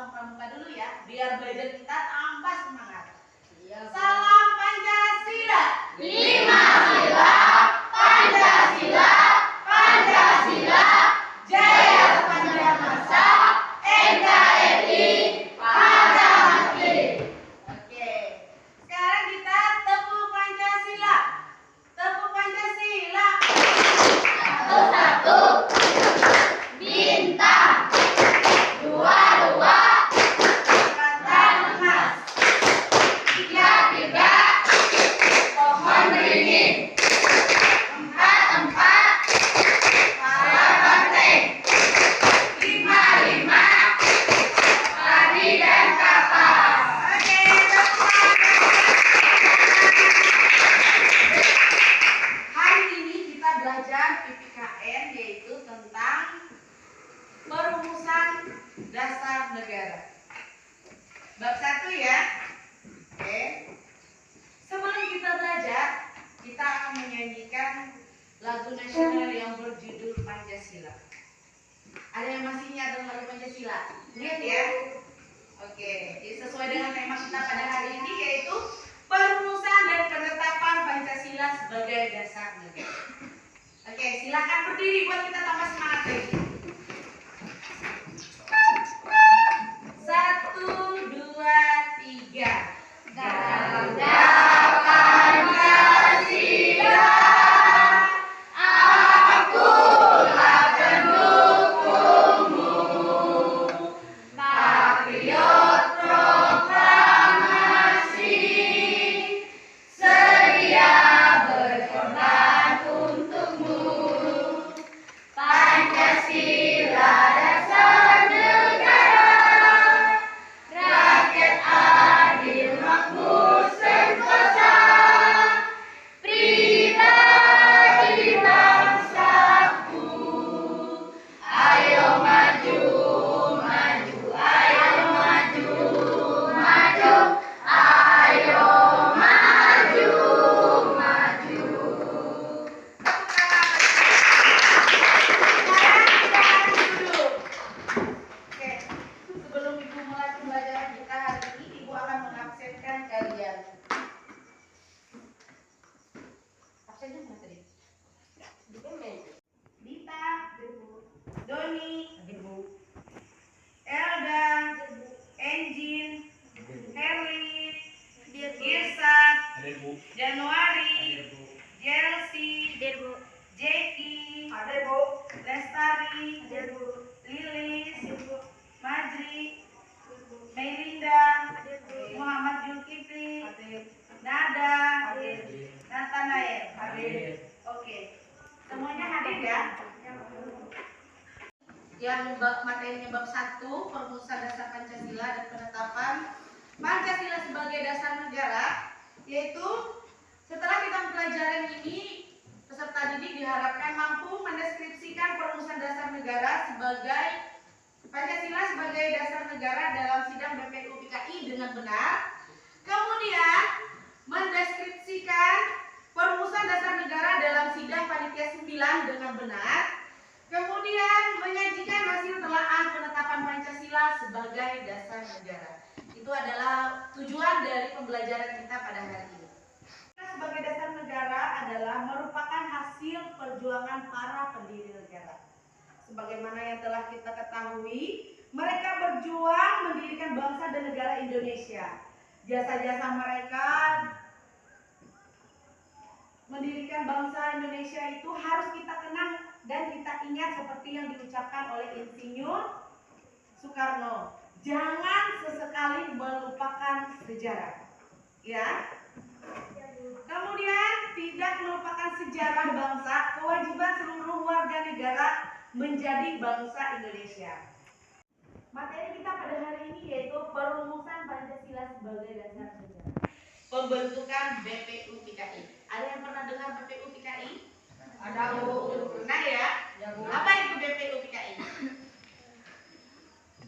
salam pramuka dulu ya, biar belajar kita tambah semangat. Salam Pancasila. 5 sila, Pancasila, Pancasila, jaya sepanjang masa, NKRI pada mati. Oke, sekarang kita tepuk Pancasila. Tepuk Pancasila. Satu, bintang. Dua, Ikatan emas. tiga, pohon beringin. Empat, para banteng. Lima, padi dan kapas. Oke, tepuk tangan. Hari ini kita belajar PPKN, yaitu tentang perumusan dasar negara. Bab 1 ya. Oke. Sebelum kita belajar, kita akan menyanyikan lagu nasional yang berjudul Pancasila. Ada yang masih ingat dengan lagu Pancasila? Ingat ya? Oke, jadi sesuai dengan tema kita pada hari ini, yaitu perumusan dan penetapan Pancasila sebagai dasar negara. Oke, silakan berdiri buat kita tambah semangat lagi. 1, 2, 3. Ganda Pancasila, akulah pendukungmu. Patriot proklamasi, sedia berkorban untukmu. Pancasila dasar negara, rakyat adil makmur sentosa, pribadi bangsaku. Ayo maju, maju, ayo maju, maju, ayo maju, maju. Sekarang kita akan duduk. Oke, sebelum Ibu mulai pembelajaran kita hari ini, Ibu akan mengabsenkan kalian. Absennya mana tadi? Dita, Doni, Elda, Enjin, Herli, Irsan, Januari, Jelsi, Jeki, Lestari, Lilis, Majri, Melinda, Muhammad Zulkifli, Nada, Nathanael. Oke, semuanya hadir ya. Yang materinya bab 1, perumusan dasar Pancasila dan penetapan Pancasila sebagai dasar negara, yaitu setelah kita mempelajari ini, peserta didik diharapkan mampu mendeskripsikan perumusan dasar negara sebagai Pancasila sebagai dasar negara dalam sidang BPU PKI dengan benar. Kemudian mendeskripsikan perumusan dasar negara dalam sidang panitia 9 dengan benar. Kemudian menyajikan hasil telaah penetapan Pancasila sebagai dasar negara. Itu adalah tujuan dari pembelajaran kita pada hari ini. Sebagai dasar negara adalah merupakan hasil perjuangan para pendiri negara. Sebagaimana yang telah kita ketahui, mereka berjuang mendirikan bangsa dan negara Indonesia. Jasa-jasa mereka mendirikan bangsa Indonesia itu harus kita kenang dan kita ingat seperti yang diucapkan oleh Insinyur Soekarno. Jangan sesekali melupakan sejarah. Ya. Kemudian tidak melupakan sejarah bangsa, kewajiban seluruh warga negara menjadi bangsa Indonesia. Materi kita pada hari ini yaitu perumusan Pancasila sebagai dasar negara. Pembentukan BPU PKI. Ada yang pernah dengar BPU PKI? Ada, Bu. Pernah ya? Apa itu BPU PKI?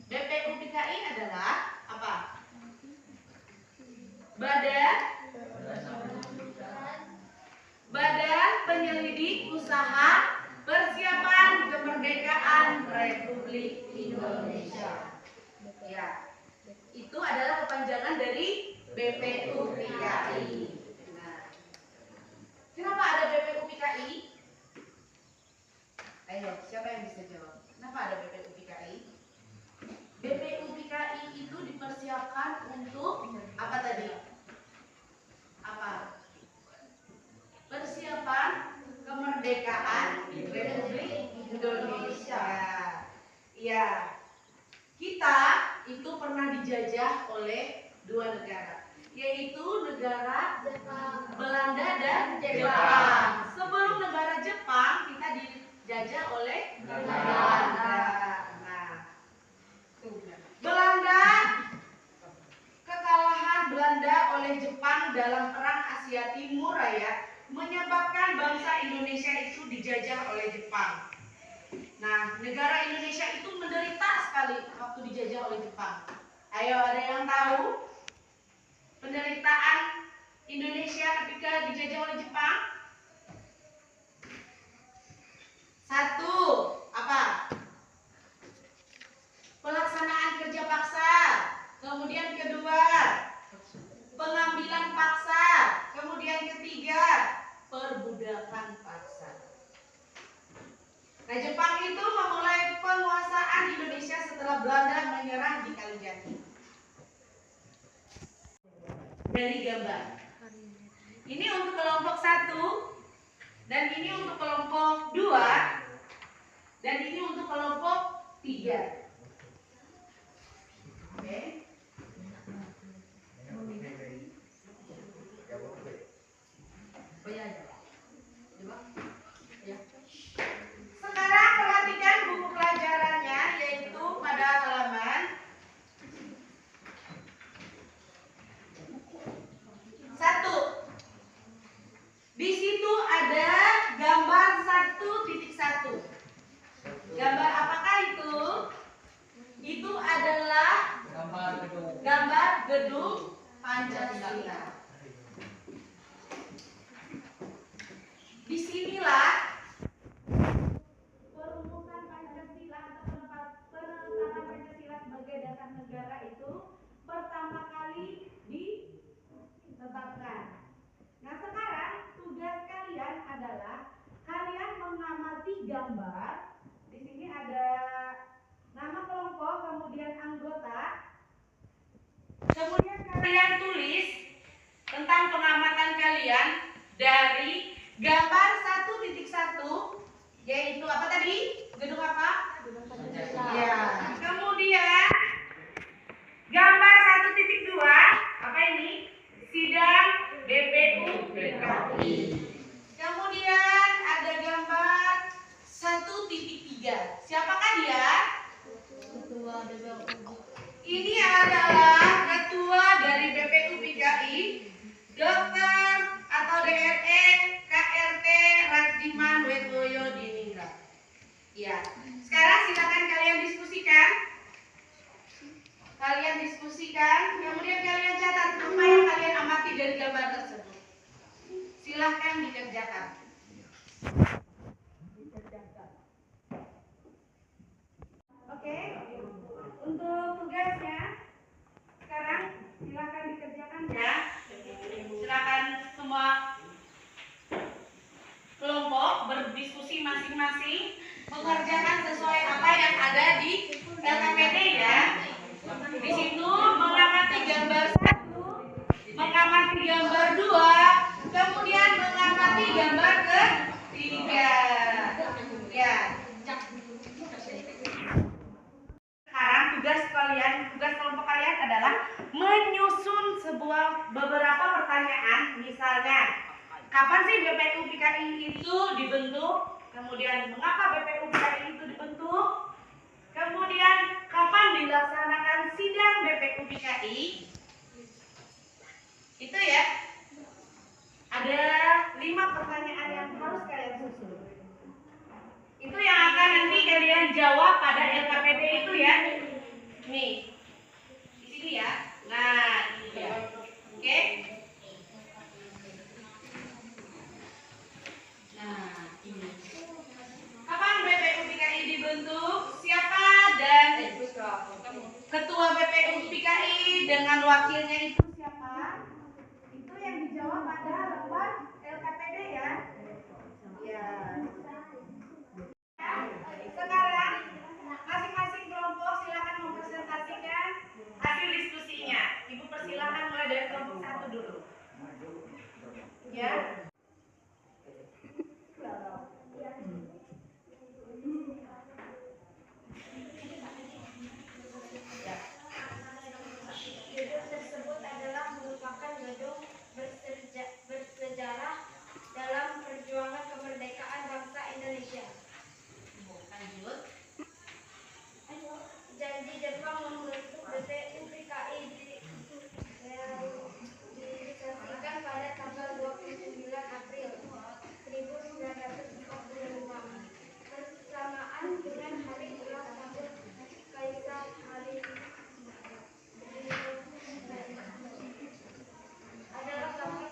BPU PKI adalah apa? Badan Penyelidik Usaha Persiapan Kemerdekaan Republik Indonesia. Ya. BPUPKI. Nah, kenapa ada BPUPKI? Ayo, siapa yang bisa jawab? Kenapa ada BPUPKI? BPUPKI itu dipersiapkan untuk apa tadi? Apa? Persiapan kemerdekaan Republik Indonesia. Ya, kita itu pernah dijajah oleh dua negara, yaitu negara Belanda dan Jepang. Sebelum negara Jepang, kita dijajah oleh Belanda. Nah, Belanda, kekalahan Belanda oleh Jepang dalam Perang Asia Timur Raya menyebabkan bangsa Indonesia itu dijajah oleh Jepang. Nah, negara Indonesia itu menderita sekali waktu dijajah oleh Jepang. Ayo, ada yang tahu penderitaan Indonesia ketika dijajah oleh Jepang? Satu, apa? Pelaksanaan kerja paksa. Kemudian kedua, pengambilan paksa. Kemudian ketiga, perbudakan paksa. Nah, Jepang itu memulai penguasaan Indonesia setelah Belanda menyerah di Kalijati. Dari gambar. Ini untuk kelompok 1 dan ini untuk kelompok 2 dan ini untuk kelompok 3. Oke. Sekarang perhatikan buku pelajarannya, yaitu pada halaman 1. Di situ ada gambar 1.1. Gambar apakah itu? Itu adalah gambar gedung Pancasila. Disinilah perumusan Pancasila atau penetapan Pancasila sebagai dasar negara itu pertama kali ditetapkan. Nah, sekarang tugas kalian adalah kalian mengamati gambar. Di sini ada nama kelompok, kemudian anggota. Kemudian kalian tulis tentang pengamatan kalian dari gambar 1.1, yaitu apa tadi? Gedung apa? Gedung Pancasila. Ya. Kemudian gambar 1.2, apa ini? Sidang BPUPKI. Kemudian ada gambar 1.3. Siapakah dia? Ketua BPUPKI. Ini adalah ketua dari BPUPKI, Dokter atau DRE KRT Rajiman Wetoyo Diningrat. Ya. Sekarang silakan kalian diskusikan. Kemudian kalian catat apa yang kalian amati dari gambar tersebut. Silahkan dikerjakan. Oke, untuk tugasnya sekarang silahkan dikerjakan ya. Silakan semua kelompok berdiskusi masing-masing, mengerjakan sesuai apa yang ada di LKPD ya. Di situ mengamati gambar 1, mengamati gambar 2, kemudian mengamati gambar ketiga. Ya. Sekarang tugas kelompok kalian adalah menyusun beberapa pertanyaan. Misalnya, kapan sih BPUPKI itu dibentuk? Kemudian, mengapa BPUPKI itu dibentuk? Kemudian, kapan dilaksanakan sidang BPUPKI? Itu ya. Ada 5 pertanyaan yang harus kalian susun. Itu yang akan nanti kalian jawab pada LKPD itu ya. Nih, di sini ya. Nah, ini ya. Oke. Nah, ini. Kapan BPUPKI dibentuk? Siapa dan ketua BPUPKI dengan wakilnya itu siapa? yang dijawab pada lembar LKPD ya. Ya. Sekarang masing-masing kelompok silakan mempresentasikan hasil diskusinya. Ibu persilakan mulai dari kelompok 1 dulu. Ya. Gedung tersebut adalah merupakan gedung bersejarah dalam perjuangan kemerdekaan bangsa Indonesia. Lanjut. Janji Jepang membentuk BPU PKI direalisasikan pada tanggal 29 April 1945 bersamaan dengan hari ulang tahun Kaisar Naruhito. Adalah gambar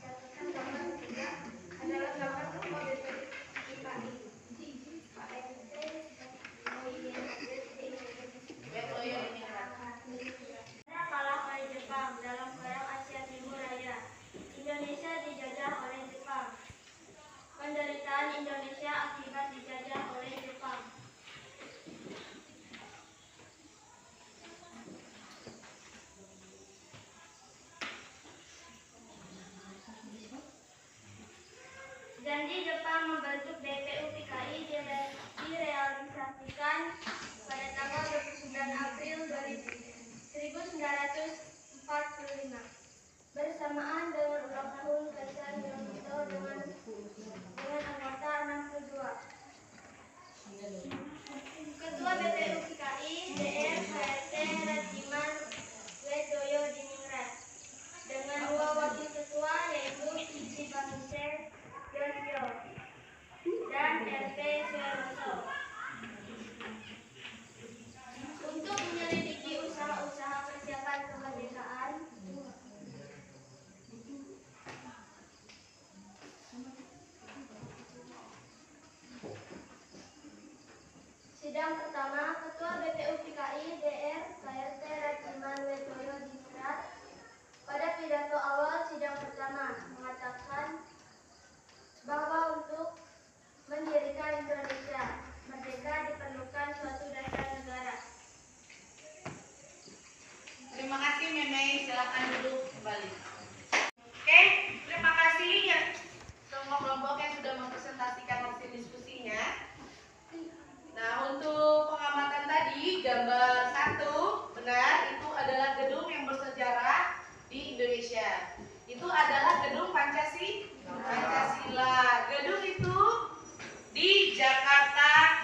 catatan gambar ketiga adalah gambar tokoh BPU PKI kalah oleh Jepang dalam Perang Asia Timur Raya. Indonesia dijajah oleh Jepang. Penderitaan Indonesia akibat dijajah oleh Jepang. Janji Jepang membentuk BPU PKI direalisasikan pada tanggal 29 April 1945 bersamaan dengan ulang tahun Kaisar Naruhito dengan anggota 62. Ketua BPU PKI Dr. HRT Ratiman Ledoyo Diningrat dengan 2 wakil ketua yaitu Ichi Bamise Yosio dan RP Sueroso untuk menyelidiki usaha-usaha persiapan kemerdekaan. Sidang pertama, Ketua BPU PKI Dr. HRT Ratiman Ledoyo Diningrat pada pidato awal sidang pertama mengatakan bahwa untuk mendirikan Indonesia merdeka diperlukan suatu dasar negara. Terima kasih Meme, silakan duduk kembali. Oke, terima kasih ya semua kelompok yang sudah mempresentasikan hasil diskusinya. Nah, untuk pengamatan tadi gambar 1 benar itu adalah gedung yang bersejarah di Indonesia. Itu adalah gedung Pancasila. Gedung itu di Jakarta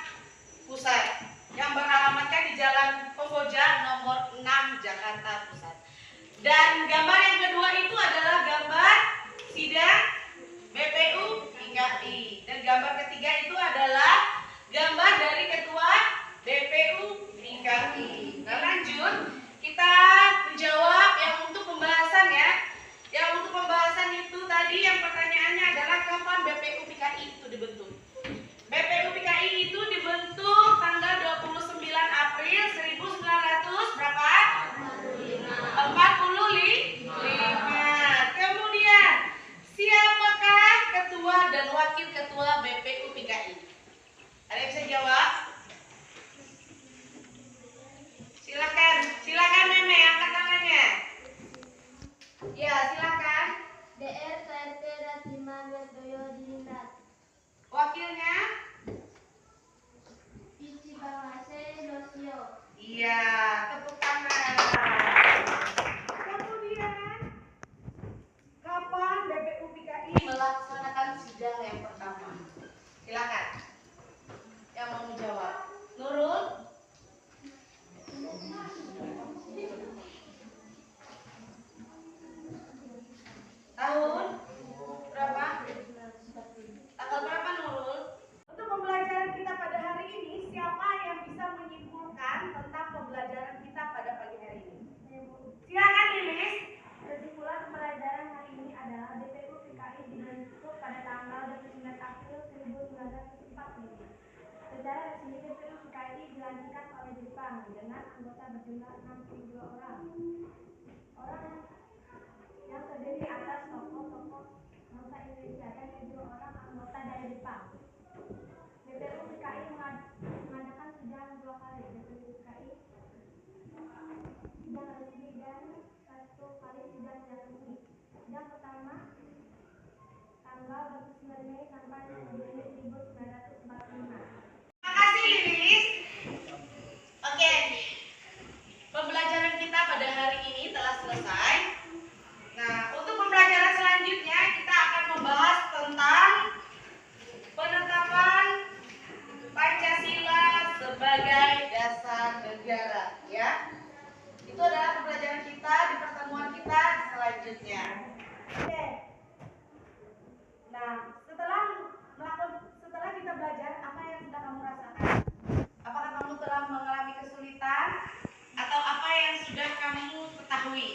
Pusat yang beralamatkan di Jalan Pemboja nomor 6 Jakarta Pusat. Dan gambar yang kedua itu adalah gambar sidang BPU PKI. Dan gambar ketiga itu adalah gambar dari ketua BPU PKI. Nah, lanjut kita menjawab yang untuk pembahasan ya. Yang untuk pembahasan itu tadi yang pertanyaannya adalah kapan BPU PKI itu dibentuk? BPU PKI itu dibentuk tanggal 29 April 1900 berapa? 45. Kemudian siapakah ketua dan wakil ketua BPU PKI? Ada yang bisa jawab? Silakan Meme, angkat tangannya. Ya, silakan. Dr. HRT Ratiman Ledoyo Diningrat. Wakilnya? Ichi Bamise Yosio. Iya, tepuk tangan. Kemudian, kapan BPU PKI melaksanakan sidang yang pertama? Silakan. Yang mau menjawab. Nurul? Tahun berapa? Tanggal berapa Nurul? Untuk pembelajaran kita pada hari ini, siapa yang bisa menyimpulkan tentang pembelajaran kita pada pagi hari ini? Silakan Lilis. Kesimpulan pembelajaran hari ini adalah BPU PKI dibentuk pada tanggal 29 April 1945. Secara resmi BPU PKI dilantik oleh Jepang dengan anggota berjumlah 62 orang. selesai. Nah, untuk pembelajaran selanjutnya kita akan membahas tentang penetapan Pancasila sebagai dasar negara, ya. Itu adalah pembelajaran kita di pertemuan kita selanjutnya. Oke. Nah, setelah kita belajar, apa yang sudah kamu rasakan? Apakah kamu telah mengalami kesulitan atau apa yang sudah kamu ketahui?